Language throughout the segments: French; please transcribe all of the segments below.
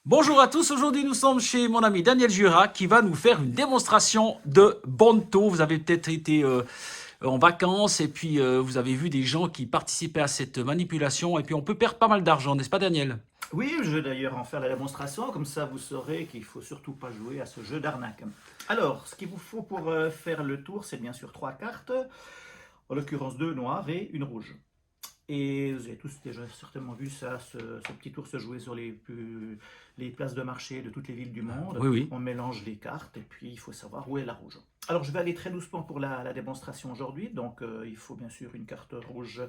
Bonjour à tous, aujourd'hui nous sommes chez mon ami Daniel Jura qui va nous faire une démonstration de Bonto. Vous avez peut-être été en vacances et puis vous avez vu des gens qui participaient à cette manipulation et puis on peut perdre pas mal d'argent, n'est-ce pas Daniel? Oui, je vais d'ailleurs en faire la démonstration, comme ça vous saurez qu'il ne faut surtout pas jouer à ce jeu d'arnaque. Alors, ce qu'il vous faut pour faire le tour, c'est bien sûr 3 cartes, en l'occurrence 2 noires et une rouge. Et vous avez tous déjà certainement vu ça, ce petit tour se jouer sur les places de marché de toutes les villes du monde. Oui, oui. On mélange les cartes et puis il faut savoir où est la rouge. Alors je vais aller très doucement pour la démonstration aujourd'hui. Donc il faut bien sûr une carte rouge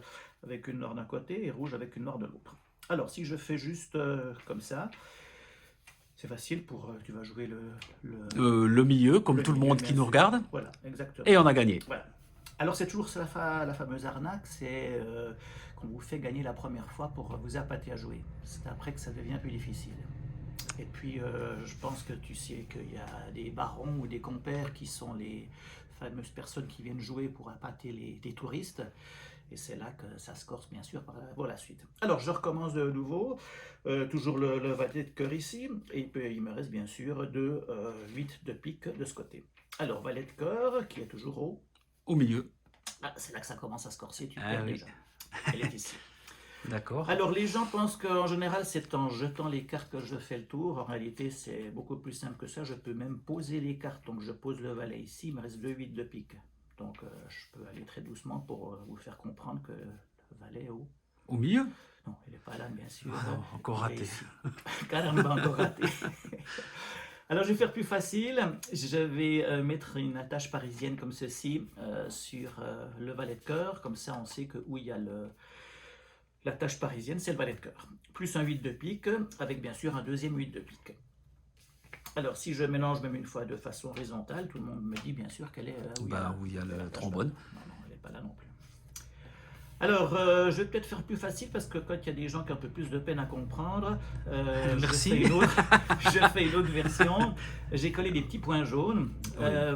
avec une noire d'un côté et rouge avec une noire de l'autre. Alors si je fais juste comme ça, c'est facile pour... tu vas jouer Le milieu, comme tout le monde qui nous regarde. Voilà, exactement. Et on a gagné. Voilà. Alors c'est toujours la fameuse arnaque, c'est qu'on vous fait gagner la première fois pour vous appâter à jouer. C'est après que ça devient plus difficile. Et puis je pense que tu sais qu'il y a des barons ou des compères qui sont les fameuses personnes qui viennent jouer pour appâter les touristes. Et c'est là que ça se corse bien sûr pour la suite. Alors je recommence de nouveau, toujours le valet de cœur ici, et puis il me reste bien sûr 8 de pique de ce côté. Alors valet de cœur qui est toujours Au milieu. ah, c'est là que ça commence à se corser, tu Ah perds oui. déjà. Elle est ici. D'accord. Alors les gens pensent qu'en général c'est en jetant les cartes que je fais le tour. En réalité c'est beaucoup plus simple que ça. Je peux même poser les cartes. Donc je pose le valet ici, il me reste 2 8 de pique. Donc je peux aller très doucement pour vous faire comprendre que le valet est où? Au milieu? Non, il n'est pas là bien sûr. Ah, encore Il est raté. ici. Carrément encore raté. Alors je vais faire plus facile, je vais mettre une attache parisienne comme ceci sur le valet de cœur, comme ça on sait que où il y a l'attache parisienne, c'est le valet de cœur. Plus un 8 de pique, avec bien sûr un deuxième 8 de pique. Alors si je mélange même une fois de façon horizontale, tout le monde me dit bien sûr qu'elle est Où il y a le trombone. Non, non, elle n'est pas là non plus. Alors, je vais peut-être faire plus facile parce que quand il y a des gens qui ont un peu plus de peine à comprendre, Merci. je fais une autre version. J'ai collé des petits points jaunes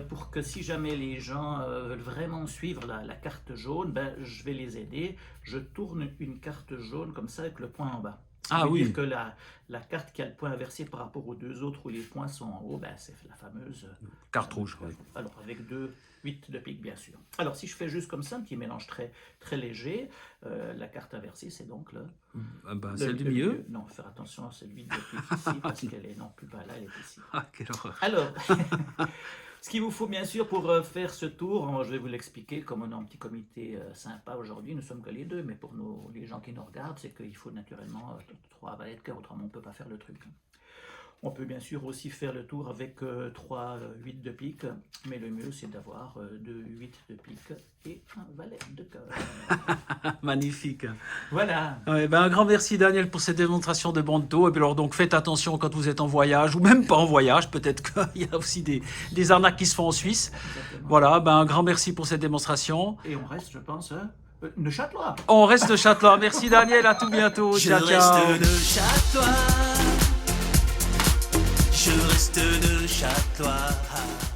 pour que si jamais les gens veulent vraiment suivre la carte jaune, ben, je vais les aider. Je tourne une carte jaune comme ça avec le point en bas. Ça veut dire que la carte qui a le point inversé par rapport aux deux autres où les points sont en haut, ben, c'est la fameuse Carte rouge. Oui. Alors avec 2 8 de pique bien sûr. Alors si je fais juste comme ça, un petit mélange très léger, la carte inversée c'est donc Celle du milieu. Non, faire attention à cette 8 de pique ici parce qu'elle est non plus pas là, elle est ici. Ah, quelle horreur. Alors, ce qu'il vous faut bien sûr pour faire ce tour, je vais vous l'expliquer comme on est un petit comité sympa aujourd'hui, nous sommes que les deux, mais pour les gens qui nous regardent, c'est qu'il faut naturellement 3 valets de cœur, autrement on ne peut pas faire le truc. On peut bien sûr aussi faire le tour avec 3 8 de pique, mais le mieux c'est d'avoir 2 8 de pique et un valet de cœur. Magnifique. Voilà. Ouais, un grand merci Daniel pour cette démonstration de Bonto. Et puis alors donc faites attention quand vous êtes en voyage ou même pas en voyage. Peut-être qu'il y a aussi des arnaques qui se font en Suisse. Exactement. Voilà, un grand merci pour cette démonstration. Et on reste, je pense, Neuchâtelois. On reste châtelois. Merci Daniel, à tout bientôt. Je Ciao, reste ciao. Neuchâtelois. Je reste Neuchâtelois.